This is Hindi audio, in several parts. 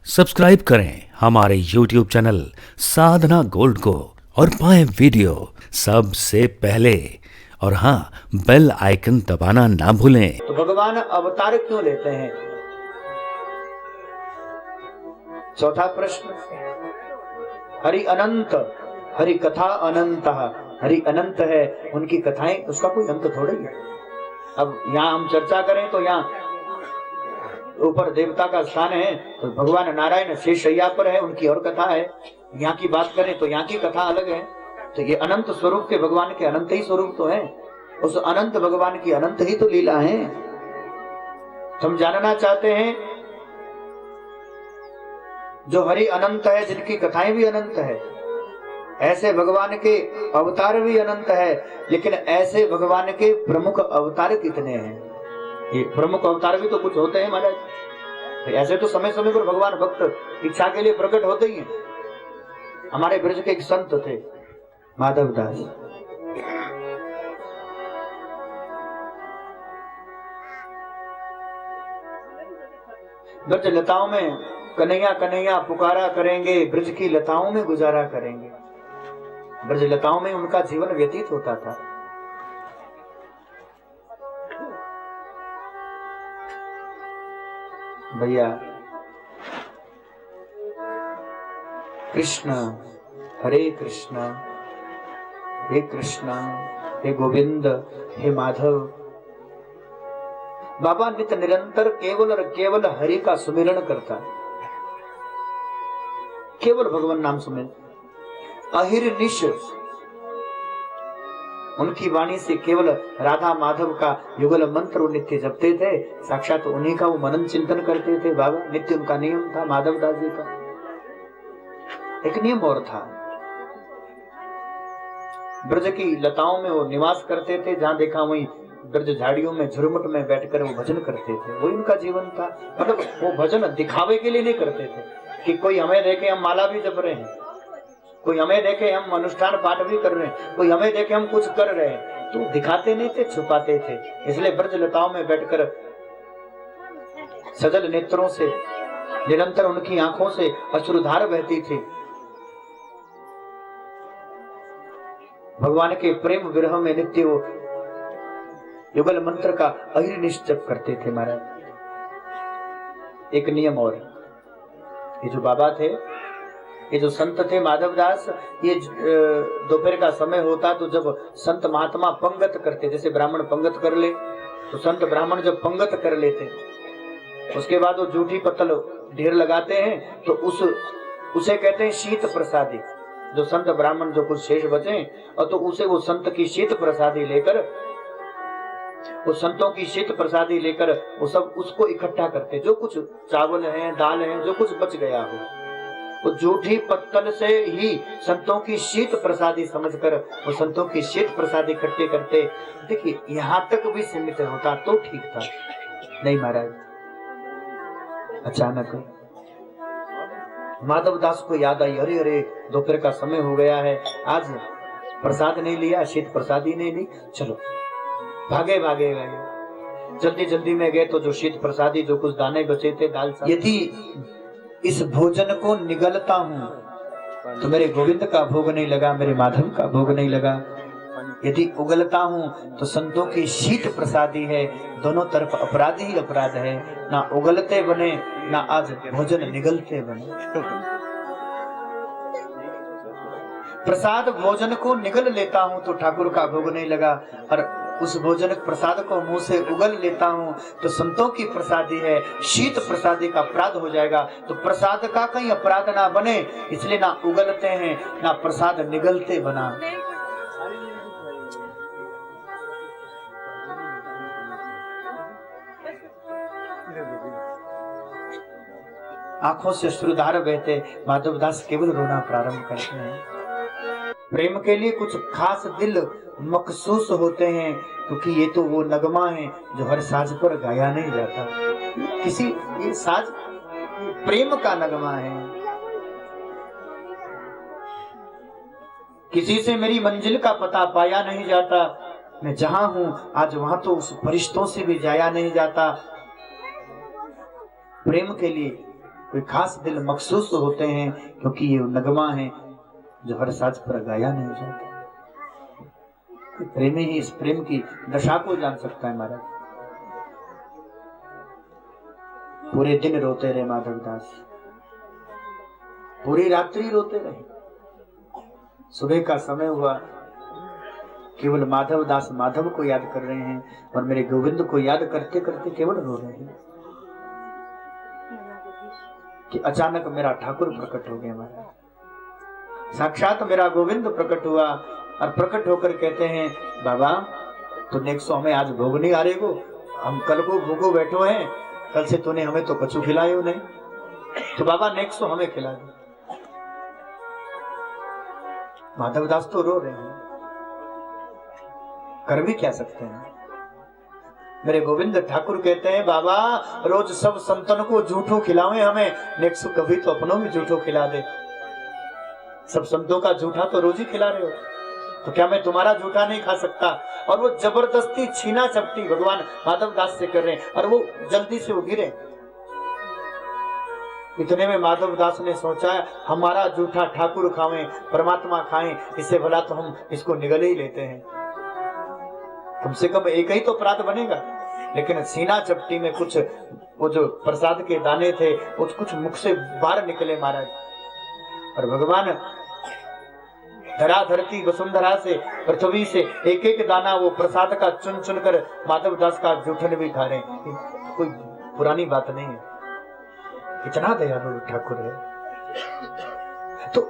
सब्सक्राइब करें हमारे YouTube चैनल साधना गोल्ड को और पाएं वीडियो सबसे पहले। और हाँ, बेल आइकन दबाना ना भूलें। तो भगवान अवतार क्यों लेते हैं? चौथा प्रश्न, हरि अनंत, हरि कथा अनंत, हरि अनंत है, उनकी कथाएं, उसका कोई अंत थोड़ी है। अब यहाँ हम चर्चा करें तो यहाँ ऊपर देवता का स्थान है, तो भगवान नारायण शेष शैया पर है, उनकी और कथा है। यहाँ की बात करें तो यहाँ की कथा अलग है। तो ये अनंत स्वरूप के भगवान के अनंत ही स्वरूप तो है, उस अनंत भगवान की अनंत ही तो लीला है। हम जानना चाहते हैं जो हरि अनंत है, जिनकी कथाएं भी अनंत है, ऐसे भगवान के अवतार भी अनंत है, लेकिन ऐसे भगवान के प्रमुख अवतार कितने हैं? ये प्रमुख अवतार भी तो कुछ होते हैं महाराज। तो ऐसे तो समय समय पर भगवान भक्त इच्छा के लिए प्रकट होते ही हैं। हमारे ब्रज के एक संत थे माधव दास, ब्रज लताओं में कन्हैया कन्हैया पुकारा करेंगे, ब्रज की लताओं में गुजारा करेंगे। ब्रज लताओं में उनका जीवन व्यतीत होता था। भैया कृष्ण, हरे कृष्ण, हे कृष्ण, हे गोविंद, हे माधव। बाबा नित्य निरंतर केवल और केवल हरि का सुमिरन करता, केवल भगवान नाम सुमिरन, अहिर्निश। उनकी वाणी से केवल राधा माधव का युगल मंत्र वो नित्य जपते थे, साक्षात उन्हीं का वो मनन चिंतन करते थे। बाबा नित्य उनका नियम था, माधव दास जी का एक नियम और था। ब्रज की लताओं में वो निवास करते थे, जहां देखा वहीं ब्रज झाड़ियों में झुरमुट में बैठकर वो भजन करते थे। वही उनका जीवन था। मतलब वो भजन दिखावे के लिए नहीं करते थे कि कोई हमें देखे हम माला भी जप रहे हैं, कोई हमें देखे हम अनुष्ठान पाठ भी कर रहे हैं, कोई हमें देखे हम कुछ कर रहे हैं, तो दिखाते नहीं थे, छुपाते थे। इसलिए ब्रज लताओं में बैठकर सजल नेत्रों से निरंतर उनकी आंखों से अश्रुधार बहती थी। भगवान के प्रेम विरह में नित्य वो युगल मंत्र का अहिर्निश जप करते थे महाराज। एक नियम और, ये जो बाबा थे, ये जो संत थे माधव दास, ये दोपहर का समय होता तो जब संत महात्मा पंगत करते, जैसे ब्राह्मण पंगत कर ले, तो संत ब्राह्मण जब पंगत कर लेते, उसके बाद वो जूठी पत्तल ढेर लगाते हैं, तो उसे कहते हैं शीत प्रसादी। जो संत ब्राह्मण जो कुछ शेष बचे, और तो उसे वो संत की शीत प्रसादी लेकर, वो संतों की शीत प्रसादी लेकर वो सब उसको इकट्ठा करते, जो कुछ चावल है, दाल है, जो कुछ बच गया हो, वो जूठी पत्तल से ही संतों की शीत प्रसादी समझकर वो संतों की शीत प्रसादी इकट्ठे करते। देखिए यहाँ तक भी सीमित होता तो ठीक था, नहीं महाराज। अचानक माधव दास को याद आई, अरे अरे दोपहर का समय हो गया है, आज प्रसाद नहीं लिया, शीत प्रसादी नहीं ली, चलो भागे भागे गए। जल्दी जल्दी में गए तो जो शीत प्रसादी, जो कुछ दाने बचे थे दाल, यदि इस भोजन को निगलता हूं तो मेरे गोविंद का भोग नहीं लगा, मेरे माधव का भोग नहीं लगा। यदि उगलता हूं तो संतों की शीत प्रसादी है, दोनों तरफ अपराध ही अपराध है। ना उगलते बने, ना आज भोजन निगलते बने। प्रसाद भोजन को निगल लेता हूं तो ठाकुर का भोग नहीं लगा, और उस भोजन प्रसाद को मुंह से उगल लेता हूं तो संतों की प्रसादी है, शीत प्रसादी का अपराध हो जाएगा। तो प्रसाद का कहीं अपराध ना बने, इसलिए ना उगलते हैं ना प्रसाद निगलते बना। आंखों से अश्रुधार बहते माधव दास केवल रोना प्रारंभ करते हैं। प्रेम के लिए कुछ खास दिल मखसूस होते हैं, क्योंकि ये तो वो नगमा है जो हर साज पर गाया नहीं जाता। किसी ये साज प्रेम का नगमा है। किसी से मेरी मंजिल का पता पाया नहीं जाता, मैं जहां हूं आज वहां तो उस फरिश्तों से भी जाया नहीं जाता। प्रेम के लिए कोई खास दिल मखसूस होते हैं, क्योंकि ये नगमा है जो हर साज पर गाया नहीं जाता। प्रेमी ही इस प्रेम की दशा को जान सकता है महाराज। पूरे दिन रोते रहे माधवदास, पूरी रात्रि रोते रहे। सुबह का समय हुआ, केवल माधवदास माधव को याद कर रहे हैं और मेरे गोविंद को याद करते करते केवल रो रहे हैं कि अचानक मेरा ठाकुर प्रकट हो गया महाराज। साक्षात मेरा गोविंद प्रकट हुआ और प्रकट होकर कहते हैं, बाबा तूने 100 हमें आज भोग नहीं आ रहे को, हम कल को भूखो बैठो हैं, कल से तूने हमें तो कछु खिलायो नहीं, तो बाबा नेक्स्ट 100 हमें खिला दो। माधवदास तो रो रहे हैं, कर भी क्या सकते हैं। मेरे गोविंद ठाकुर कहते हैं, बाबा रोज सब संतन को झूठो खिलावे हमें, नेक्स्ट कभी तो अपनों भी झूठो खिला दे। सब संतों का झूठा तो रोज ही खिला रहे हो, तो क्या मैं तुम्हारा झूठा नहीं खा सकता। और वो जबरदस्ती छीना चपटी भगवान माधवदास से कर रहे हैं और वो जल्दी से वो गिरे। इतने में माधवदास ने सोचा, हमारा जूठा ठाकुर खाएं, परमात्मा खाएं, इससे भला तो हम इसको निगल ही लेते हैं, कम से कम एक ही तो अपराध बनेगा। लेकिन सीना चपटी में कुछ वो जो प्रसाद के दाने थे कुछ मुख से बाहर निकले महाराज। और भगवान धरा धरती वसुंधरा से पृथ्वी से एक एक दाना वो प्रसाद का चुन चुन कर माधवदास का जूठन भी खा रहे हैं। कोई पुरानी बात नहीं है, कितना दयालु ठाकुर है। तो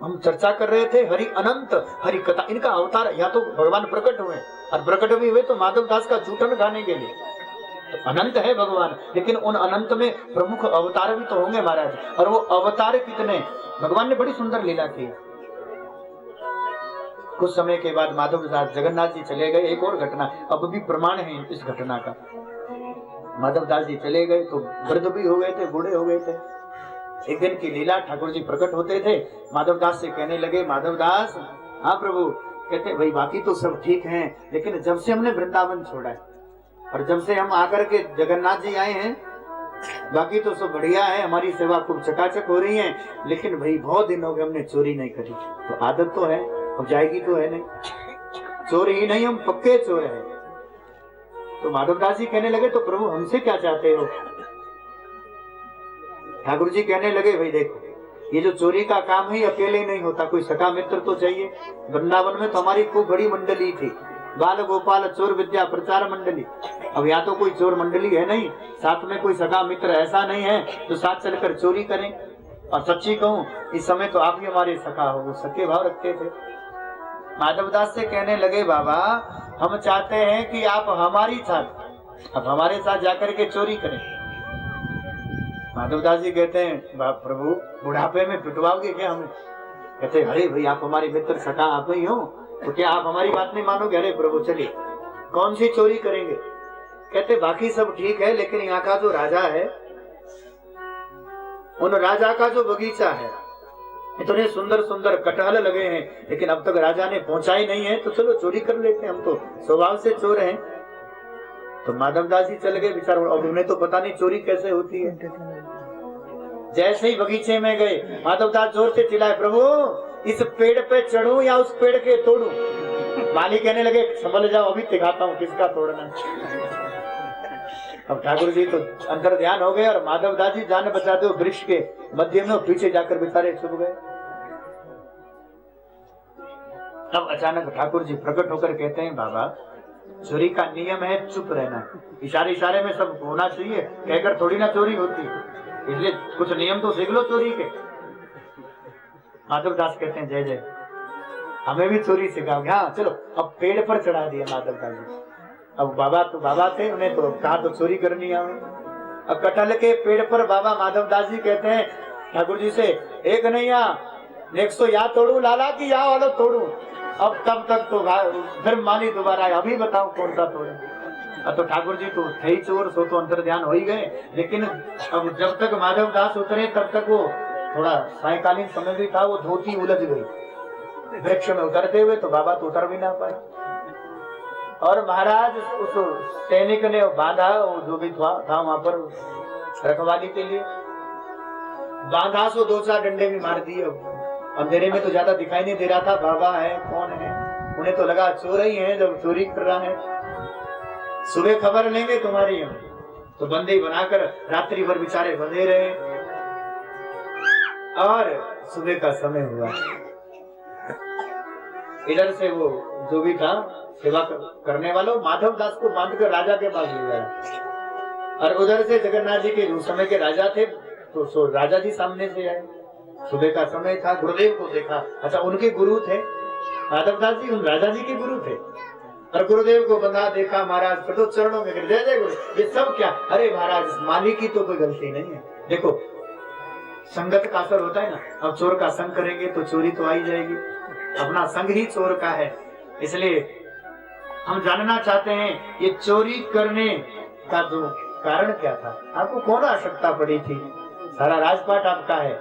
हम चर्चा कर रहे थे हरि अनंत हरि कथा, इनका अवतार या तो भगवान प्रकट हुए और प्रकट भी हुए तो माधवदास का जूठन खाने के लिए। तो अनंत है भगवान, लेकिन उन अनंत में प्रमुख अवतार भी तो होंगे महाराज। और वो अवतार कितने, भगवान ने बड़ी सुंदर लीला की। कुछ समय के बाद माधवदास जगन्नाथ जी चले गए। एक और घटना अब भी प्रमाण है इस घटना का। माधवदास जी चले गए तो वृद्ध भी हो गए थे, बूढ़े हो गए थे। एक दिन की लीला, ठाकुर जी प्रकट होते थे, माधवदास से कहने लगे, माधवदास हाँ प्रभु। कहते भाई बाकी तो सब ठीक हैं, लेकिन जब से हमने वृंदावन छोड़ा है और जब से हम आकर के जगन्नाथ जी आए हैं, बाकी तो सब बढ़िया है, हमारी सेवा खूब चकाचक हो रही है, लेकिन भाई बहुत दिन हो गए हमने चोरी नहीं करी। तो आदत तो है, अब जाएगी तो है नहीं, चोर ही नहीं हम पक्के चोर है। तो माधवदास जी कहने लगे, तो प्रभु हमसे क्या चाहते हो। ठाकुर जी कहने लगे, भाई देखो ये जो चोरी का काम है अकेले नहीं होता, कोई सखा मित्र तो चाहिए। वृंदावन में तो हमारी खूब बड़ी मंडली थी, बाल गोपाल चोर विद्या प्रचार मंडली। अब या तो कोई चोर मंडली है नहीं, साथ में कोई सखा मित्र ऐसा नहीं है जो साथ चलकर चोरी करें। और सच्ची कहूं इस समय तो आप ही हमारे सखा हो, वो सखे भाव रखते थे। माधवदास से कहने लगे, बाबा हम चाहते हैं कि आप हमारी साथ, अब हमारे साथ जाकर के चोरी करें। माधवदास जी कहते हैं, बाप प्रभु बुढ़ापे में पिटवाओगे क्या हमें। कहते अरे भाई आप हमारे मित्र सखा आप ही हो, तो क्या आप हमारी बात नहीं मानोगे। अरे प्रभु चलिए कौन सी चोरी करेंगे। कहते बाकी सब ठीक है, लेकिन यहाँ का जो राजा है, उन राजा का जो बगीचा है, इतने सुंदर सुंदर कटहल लगे हैं, लेकिन अब तक राजा ने पहुंचाई नहीं है, तो चलो चोरी कर लेते हैं, हम तो स्वभाव से चोर हैं। तो माधवदास जी चल गए बेचारे, अब उन्हें तो पता नहीं चोरी कैसे होती है। जैसे ही बगीचे में गए, माधवदास जोर से चिल्लाए, प्रभु इस पेड़ पे चढ़ूं या उस पेड़ के तोड़ूं। माली कहने लगे, संभल जाओ अभी दिखाता हूँ किसका तोड़ना। अब ठाकुर जी तो अंतर ध्यान हो गए और माधवदास जी जान बचाते हो वृक्ष के मध्य में पीछे जाकर बेचारे छुप गए। तब अचानक ठाकुर जी प्रकट होकर कहते हैं, बाबा चोरी का नियम है चुप रहना, इशारे इशारे में सब होना चाहिए, कहकर थोड़ी ना चोरी होती है, इसलिए कुछ नियम तो सीख लो चोरी के। माधवदास कहते हैं, जय जय हमें भी चोरी सिखाओगे। हाँ चलो, अब पेड़ पर चढ़ा दिया माधवदास जी। अब बाबा तो बाबा थे, उन्हें तो कहा तो चोरी करनी है। अब कटहल के पेड़ पर बाबा माधवदास जी कहते हैं ठाकुर जी से, एक नहीं या 100 या तोड़ू लाला की या वालो तोड़ू। अब तब तक तो फिर माली दोबारा, अभी बताओ कौन सा तोड़े। अब तो ठाकुर जी तो थे ही चोर, सो तो अंतर ध्यान हो ही गए। लेकिन अब जब तक माधवदास उतरे तब तक वो थोड़ा सायकालीन समय भी था, वो धोती उलझ गई वृक्ष में उतरते हुए, तो बाबा तो उतर भी ना पाए। और महाराज उस सैनिक ने बांधा जो भी था वहां पर रखवाली के लिए, बांधा सो 2-4 डंडे भी मार दिए। अंधेरे में तो ज्यादा दिखाई नहीं दे रहा था बाबा है कौन है, उन्हें तो लगा चोर ही है जब चोरी कर रहा है। सुबह खबर लेंगे तुम्हारी हम, तो बंदे बनाकर रात्रि भर बेचारे बंधे रहे। और सुबह का समय हुआ, इधर से वो जो भी था सेवा करने वालों माधव दास को बांधकर राजा के पास ले गया। और उधर से जगन्नाथ जी के उस समय के राजा थे, तो राजा जी सामने से आए। सुबह का समय था, गुरुदेव को देखा। अच्छा, उनके गुरु थे माधव दास जी, उन राजा जी के गुरु थे। और गुरुदेव को बंधा देखा, महाराज फिर तो चरणों में गिर, जय जय गुरु। ये सब क्या? अरे महाराज, मालिक की तो कोई गलती नहीं है। देखो संगत का असर होता है ना। अब चोर का संग करेंगे तो चोरी तो आई जाएगी। अपना संग ही चोर का है। इसलिए हम जानना चाहते हैं ये चोरी करने का जो कारण क्या था, आपको कौन आवश्यकता पड़ी थी? सारा राजपाट आपका है,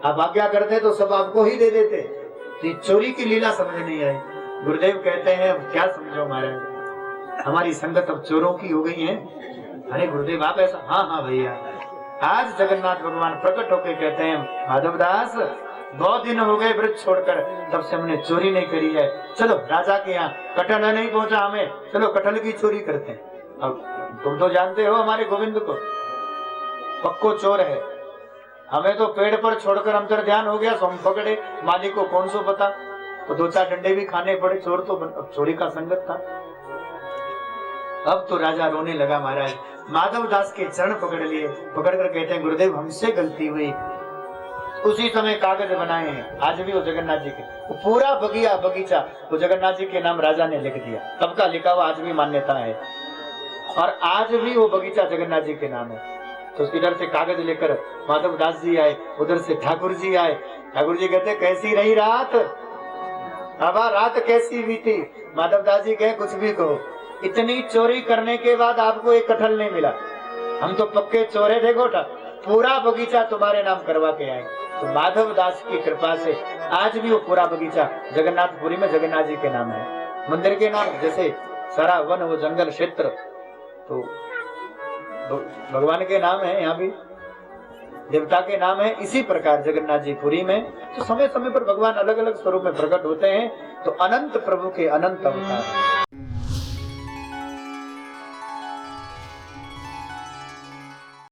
आप आज्ञा करते तो सब आपको ही दे देते। तो चोरी की लीला समझ नहीं आई। गुरुदेव कहते हैं अब क्या समझो महाराज, हमारी संगत अब चोरों की हो गई है। अरे गुरुदेव आप ऐसा? हाँ भैया, आज जगन्नाथ भगवान प्रकट होकर कहते हैं माधव दास बहुत दिन हो गए व्रत छोड़कर, तब से हमने चोरी नहीं करी है। चलो राजा के यहाँ कटहल नहीं पहुंचा हमें, चलो कटहल की चोरी करते हैं। अब तुम तो जानते हो हमारे गोविंद को, पक्को चोर है। हमें तो पेड़ पर छोड़कर अंतर ध्यान हो गया, तो हम पकड़े, मालिक को कौन सो पता, तो 2-4 डंडे भी खाने पड़े। चोर तो चोरी का संगत था। अब तो राजा रोने लगा महाराज। माधव दास के चरण पकड़ लिए, पकड़कर कहते हैं गुरुदेव हमसे गलती हुई। उसी समय कागज बनाए हैं, आज भी वो जगन्नाथ जी के, वो पूरा बगीचा वो जगन्नाथ जी के नाम राजा ने लिख दिया। तब का लिखा हुआ आज भी मान्यता है, और आज भी वो बगीचा जगन्नाथ जी के नाम है। तो इधर से कागज लेकर माधव दास जी आए, उधर से ठाकुर जी आए। ठाकुर जी कहते कैसी रही रात? अब रात कैसी बीती? माधव दास जी कहे कुछ भी कहो, इतनी चोरी करने के बाद आपको एक कटहल नहीं मिला। हम तो पक्के चोरे थे गोटा, पूरा बगीचा तुम्हारे नाम करवा के आए। तो माधव दास की कृपा से आज भी वो पूरा बगीचा जगन्नाथपुरी में जगन्नाथ जी के नाम है। मंदिर के नाम जैसे सारा वन वो जंगल क्षेत्र तो भगवान के नाम है, यहाँ भी देवता के नाम है। इसी प्रकार जगन्नाथ जी पुरी में तो समय समय पर भगवान अलग अलग स्वरूप में प्रकट होते हैं। तो अनंत प्रभु के अनंत अवतार।